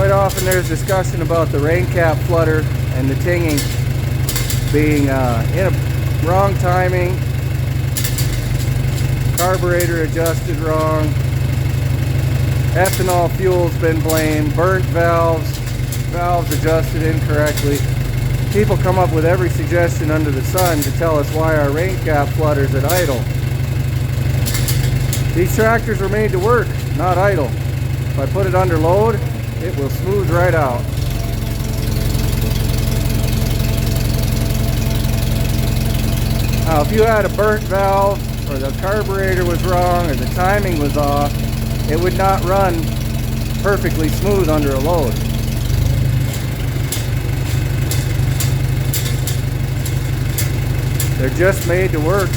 Quite often there's discussion about the rain cap flutter and the tinging being in a wrong timing, carburetor adjusted wrong, ethanol fuel's been blamed, burnt valves adjusted incorrectly. People come up with every suggestion under the sun to tell us why our rain cap flutters at idle. These tractors were made to work, not idle. If I put it under load, it will smooth right out. Now, if you had a burnt valve, or the carburetor was wrong, or the timing was off, it would not run perfectly smooth under a load. They're just made to work.